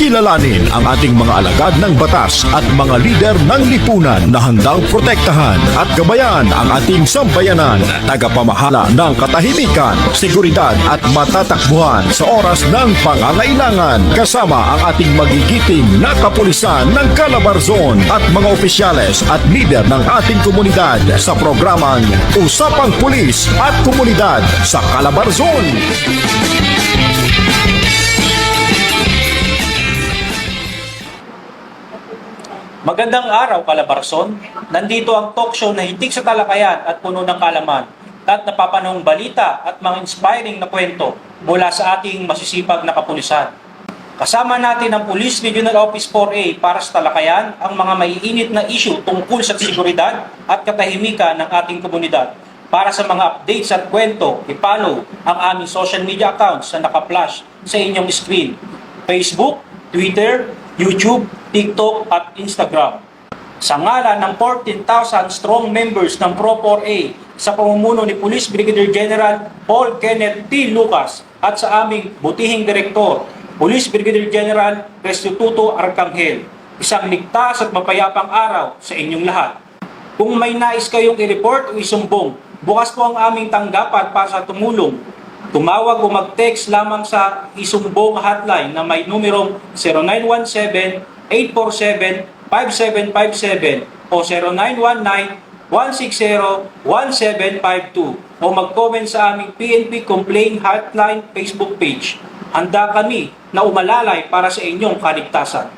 Kilalanin ang ating mga alagad ng batas at mga lider ng lipunan na handang protektahan at gabayan ang ating sambayanan, tagapamahala ng katahimikan, seguridad at matatakbuhan sa oras ng pangangailangan, kasama ang ating magigiting na kapulisan ng Calabarzon at mga opisyales at lider ng ating komunidad sa programang Usapang Pulis at Komunidad sa Calabarzon. Magandang araw, Calabarzon. Nandito ang talk show na hitik sa talakayan at puno ng kalaman at napapanahong balita at mga inspiring na kwento mula sa ating masisipag na kapulisan. Kasama natin ang Police Regional Office 4A para sa talakayan ang mga maiinit na issue tungkol sa seguridad at katahimikan ng ating komunidad. Para sa mga updates at kwento, i-follow ang aming social media accounts na naka-flash sa inyong screen: Facebook, Twitter, YouTube, TikTok at Instagram. Sa ngalan ng 14,000 strong members ng Pro4A sa pamumuno ni Police Brigadier General Paul Kenneth T. Lucas at sa aming butihing direktor, Police Brigadier General Restituto Arcangel, isang ligtas at mapayapang araw sa inyong lahat. Kung may nais kayong i-report o isumbong, bukas po ang aming tanggapan para sa tumulong. Tumawag o mag-text lamang sa isumbong hotline na may numerong 0917-847-5757 o 0919-160-1752 o mag-comment sa aming PNP Complaint Hotline Facebook page. Handa kami na umalalay para sa inyong kaligtasan.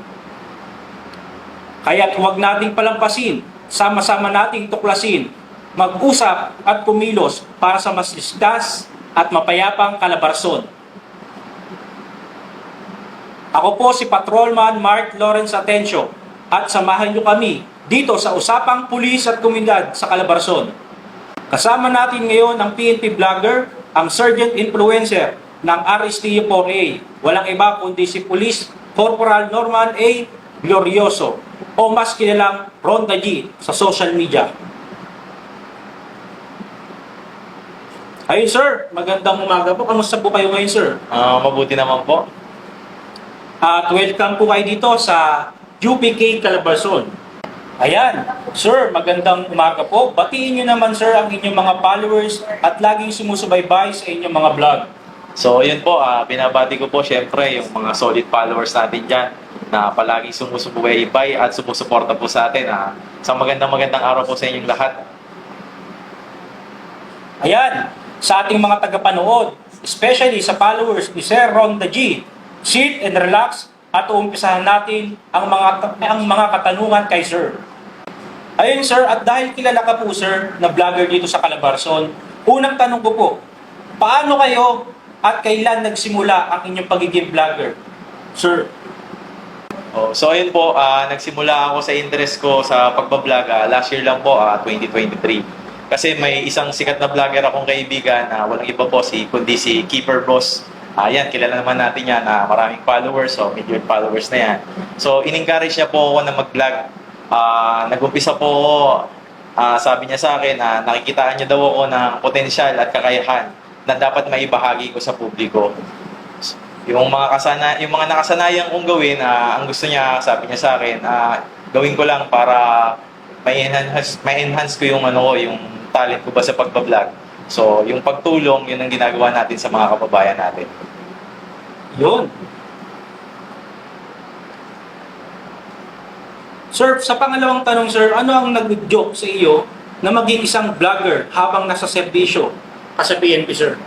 Kaya't huwag nating palampasin, sama-sama nating tuklasin, mag-usap at kumilos para sa mas ligtas at mapayapang Calabarzon. Ako po si Patrolman Mark Lawrence Atencio at samahan niyo kami dito sa Usapang Pulis at Komunidad sa Calabarzon. Kasama natin ngayon ang PNP vlogger, ang Sergeant Influencer ng RSTU 4A. Walang iba kundi si Police Corporal Norman A. Glorioso o mas kilalang Ronda G sa social media. Ayun sir, magandang umaga po. Kamusta po kayo ngayon sir? Mabuti naman po. At welcome po kayo dito sa UPK Calabarzon. Ayan, sir, magandang umaga po. Batiin nyo naman sir ang inyong mga followers at laging sumusubaybay sa inyong mga vlog. So yun po, binabati ko po syempre yung mga solid followers natin dyan na palaging sumusubaybay at sumusuporta po sa atin. Sa magandang araw po sa inyong lahat. Ayan, sa ating mga tagapanood, especially sa followers ni Sir Ronda G, sit and relax at uumpisahan natin ang mga katanungan kay Sir. Ayun Sir, at dahil kilala ka po Sir na vlogger dito sa Calabarzon, unang tanong ko po, paano kayo at kailan nagsimula ang inyong pagiging vlogger? Sir. So ayun po, nagsimula ako sa interest ko sa pagbablog last year lang po, 2023. Kasi may isang sikat na vlogger akong kaibigan na walang iba po kundi si Keeper Boss. Yan, kilala naman natin yan na maraming followers, so million followers na yan. So in-encourage niya po ako na mag-vlog. Nag-umpisa po ako, sabi niya sa akin na nakikitaan niya daw ako ng potensyal at kakayahan na dapat maibahagi ko sa publiko. Yung mga nakasanayan kong gawin, ang gusto niya, sabi niya sa akin, gawin ko lang para may-enhance ko yung yung talent ko ba sa pagbablog. So, yung pagtulong, yun ang ginagawa natin sa mga kababayan natin. Yun. Sir, sa pangalawang tanong sir, ano ang nag-joke sa iyo na maging isang vlogger habang nasa serbisyo sa PNP sir?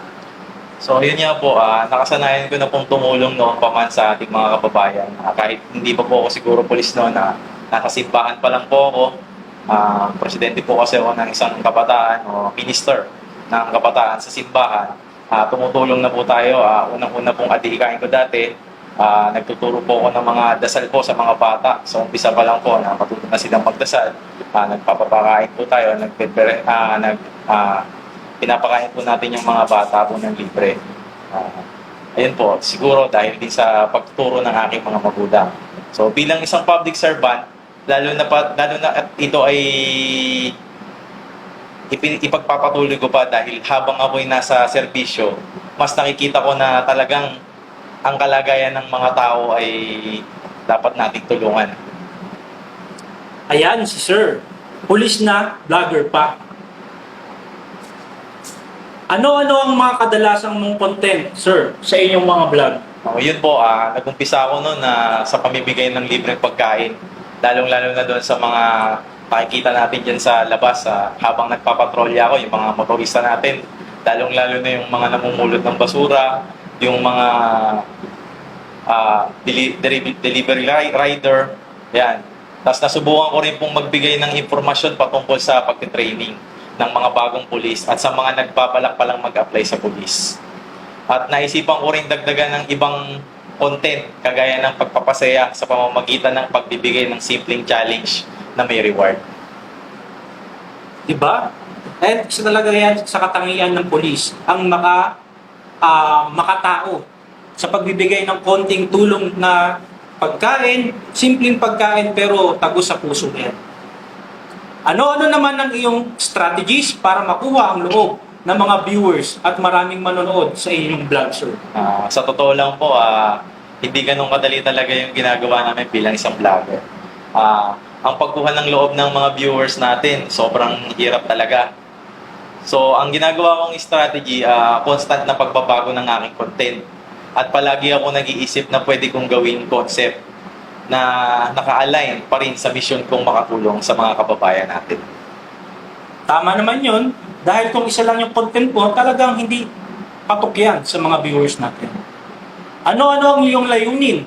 So, yun nga po, nakasanayan ko na pong tumulong noon pa man sa ating mga kababayan. Kahit hindi pa po ako siguro pulis noon, nasa simbahan pa lang po ako. Presidente po kasi ako ng isang kabataan o minister ng kabataan sa simbahan. Tumutulong na po tayo. Unang-una pong adhikain ko dati, nagtuturo po ako ng mga dasal po sa mga bata. So umpisa pa lang po na matuto na silang magdasal. Nagpapakain po tayo, pinapakain po natin yung mga bata po ng libre. Ayun po, siguro dahil din sa pagtuturo ng aking mga magulang. So bilang isang public servant, lalo na at ito ay ipagpapatuloy ko pa dahil habang ako'y nasa serbisyo, mas nakikita ko na talagang ang kalagayan ng mga tao ay dapat nating tulungan. Ayan si Sir, pulis na, vlogger pa. Ano-ano ang mga kadalasang mong content, Sir, sa inyong mga vlog? Yun po, nag-umpisa ako noon na sa pamimigay ng libreng pagkain. Lalong-lalo na doon sa mga makikita natin dyan sa labas habang nagpapatrolya ako, yung mga motorista natin. Lalong-lalo na yung mga namumulot ng basura, yung mga delivery rider. Yan. Tapos nasubukan ko rin pong magbigay ng impormasyon patungkol sa pagtitraining ng mga bagong pulis at sa mga nagbabalak palang mag-apply sa pulis. At naisipan ko rin dagdagan ng ibang content kagaya ng pagpapasaya sa pamamagitan ng pagbibigay ng simpleng challenge na may reward. Diba? Eh, isa talaga yan sa katangian ng pulis, ang makatao sa pagbibigay ng konting tulong na pagkain, simpleng pagkain pero tagos sa puso yan. Ano-ano naman ang iyong strategies para makuha ang loob ng mga viewers at maraming manonood sa inyong vlog, Sir? Sa totoo lang po, hindi ganun kadali talaga yung ginagawa namin bilang isang vlogger. Ang pagkuha ng loob ng mga viewers natin, sobrang hirap talaga. So, ang ginagawa kong strategy, constant na pagbabago ng aking content. At palagi ako nag-iisip na pwede kong gawin concept na naka-align pa rin sa mission kong makatulong sa mga kababayan natin. Tama naman yun, dahil kung isa lang yung content ko, talagang hindi patok yan sa mga viewers natin. Ano-ano ang iyong layunin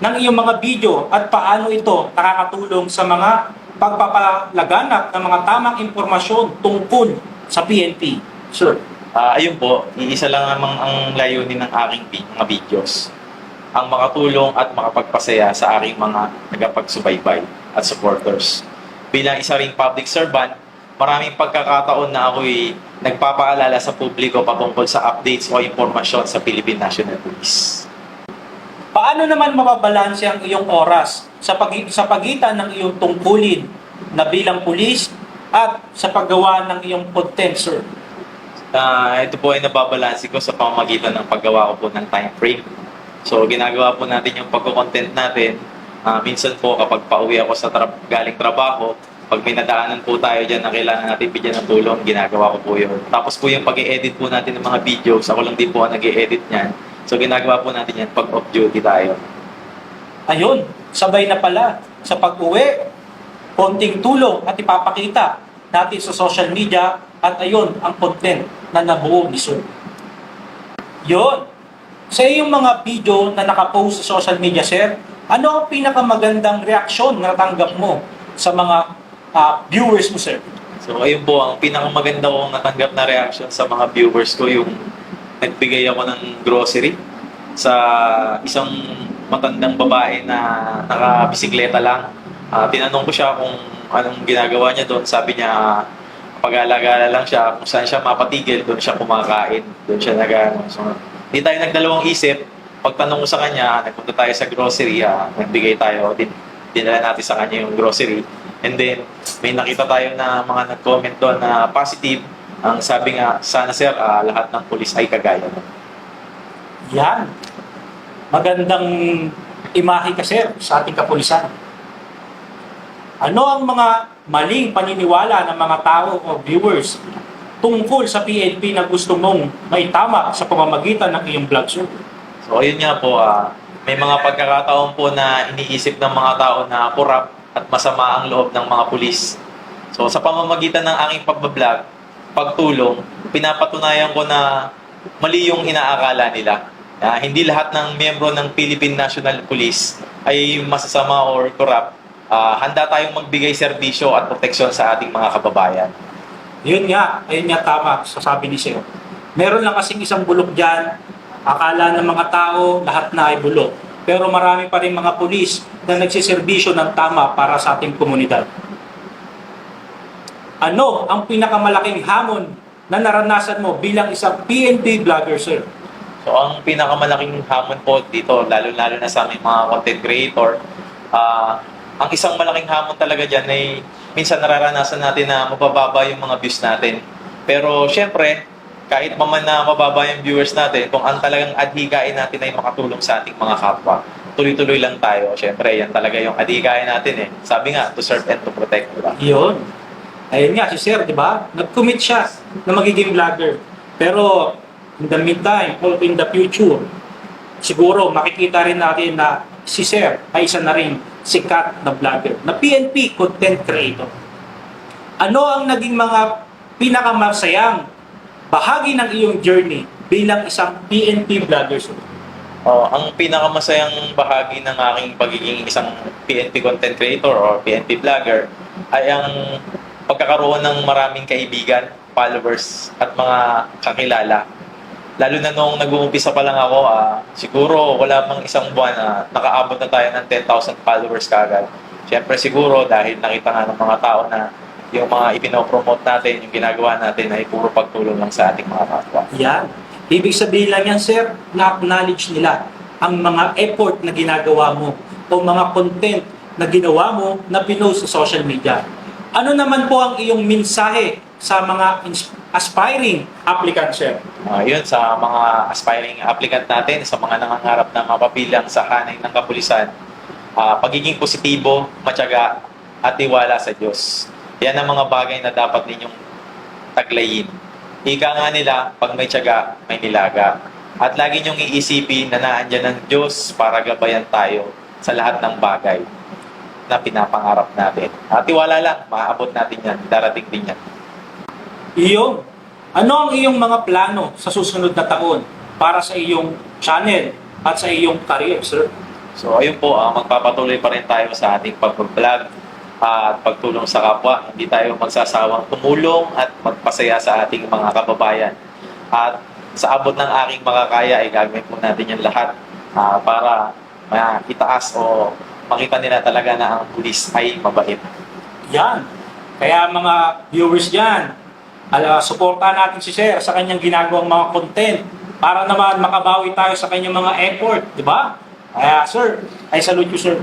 ng iyong mga video at paano ito nakakatulong sa mga pagpapalaganap ng mga tamang impormasyon tungkol sa PNP? Sir. Ayun po, iisa lang namang ang layunin ng aking mga videos. Ang makatulong at makapagpasaya sa aking mga tagapagsubaybay at supporters. Bilang isa ring public servant, maraming pagkakataon na ako'y nagpapaalala sa publiko patungkol sa updates o impormasyon sa Philippine National Police. Paano naman mababalanse ang iyong oras sa pagitan ng iyong tungkulin na bilang pulis at sa paggawa ng iyong content, Sir? Ito po ay nababalanse ko sa pamamagitan ng paggawa ko po ng time frame. So, ginagawa po natin yung pagko-content natin. Minsan po kapag pauwi ako sa galing trabaho, pag may nadaanan po tayo dyan na kailangan natin bigyan ng tulong, ginagawa ko po yun. Tapos po yung pag-i-edit po natin ng mga videos, ako lang din po ang nag-i-edit niyan. So, ginagawa po natin yan pag off-duty tayo. Ayun, sabay na pala sa pag-uwi, konting tulong at ipapakita natin sa social media at ayun ang content na nabuo ni Sir. Yun. Sa iyong mga video na nakapost sa social media, Sir, ano ang pinakamagandang reaksyon na natanggap mo sa mga viewers mo, Sir? So, ayun po, ang pinakamaganda kong natanggap na reaction sa mga viewers ko, yung nagbigay ako ng grocery sa isang matandang babae na nakabisikleta lang. Tinanong ko siya kung anong ginagawa niya doon. Sabi niya, pag-alagala lang siya, kung saan siya mapatigil, doon siya kumakain, doon siya So, hindi tayo nagdalawang isip. Pagtanong ko sa kanya, nagpunta tayo sa grocery, nagbigay tayo, dinala natin sa kanya yung grocery. And then, may nakita tayo na mga nag-comment doon na positive. Ang sabi nga, sana sir, lahat ng pulis ay kagaya mo. Yan. Magandang imahe ka, Sir, sa ating kapulisan. Ano ang mga maling paniniwala ng mga tao o viewers tungkol sa PNP na gusto mong maitama sa pamamagitan ng iyong vlog, Sir? So, ayun nga po, may mga pagkakataon po na iniisip ng mga tao na korap at masama ang loob ng mga pulis. So, sa pamamagitan ng aking pagbablog, pagtulong, pinapatunayan ko na mali yung inaakala nila. Hindi lahat ng miyembro ng Philippine National Police ay masasama or korap. Handa tayong magbigay serbisyo at proteksyon sa ating mga kababayan. Ayun nga tama sa sabi ni Sir. Meron lang kasing isang bulok dyan, akala ng mga tao lahat na ay bulok. Pero marami pa rin mga pulis na nagsiservisyo ng tama para sa ating komunidad. Ano ang pinakamalaking hamon na naranasan mo bilang isang PNP vlogger, Sir? So, ang pinakamalaking hamon po dito, lalo-lalo na sa aming mga content creator, Ang isang malaking hamon talaga dyan ay minsan nararanasan natin na mabababa yung mga views natin. Pero syempre, kahit maman na mababa yung viewers natin, kung ang talagang adhikain natin ay makatulong sa ating mga kapwa, tuloy-tuloy lang tayo. Syempre, yan talaga yung adhikain natin eh. Sabi nga, to serve and to protect. Diba? Yun. Ayun nga, si Sir, di ba? Nag-commit siya na magiging vlogger. Pero, in the meantime, or in the future, siguro makikita rin natin na si Sir ay isa na rin sikat na vlogger, na PNP content creator. Ano ang naging mga pinakamasayang bahagi ng iyong journey bilang isang PNP vlogger, Sir? Ang pinakamasayang bahagi ng aking pagiging isang PNP content creator or PNP vlogger ay ang pagkakaroon ng maraming kaibigan, followers, at mga kakilala. Lalo na nung nag-uumpisa pa lang ako, siguro wala pang isang buwan na nakaabot na tayo ng 10,000 followers kagad. Siyempre siguro dahil nakita nga ng mga tao na yung mga ipinopromote natin, yung ginagawa natin ay puro pagtulong lang sa ating mga kapwa. Yan. Ibig sabihin lang yan, Sir, na-acknowledge nila ang mga effort na ginagawa mo o mga content na ginawa mo na pinost sa social media. Ano naman po ang iyong mensahe sa mga aspiring applicant, Sir? Yun, sa mga aspiring applicant natin, sa mga nangangarap na mapapilang sa hanay ng kapulisan, pagiging positibo, matyaga, at tiwala sa Diyos. Yan ang mga bagay na dapat ninyong taglayin. Ika nga nila, pag may tiyaga, may nilaga. At lagi nyong iisipin na naandyan ng Diyos para gabayan tayo sa lahat ng bagay na pinapangarap natin. At tiwala lang, maaabot natin yan, darating din yan. Iyo, ano ang iyong mga plano sa susunod na taon para sa iyong channel at sa iyong career, Sir? So ayun po, magpapatuloy pa rin tayo sa ating pag-vlog at pagtulong sa kapwa. Hindi tayo magsasawang tumulong at magpasaya sa ating mga kababayan. At sa abot ng aking makakaya ay gagawin po natin yan lahat para itaas o makita nila talaga na ang pulis ay mabait. Yan. Kaya mga viewers dyan, suportahan natin si Sir sa kanyang ginagawang mga content para naman makabawi tayo sa kanyang mga effort, di ba? Kaya Sir, I salute you, Sir.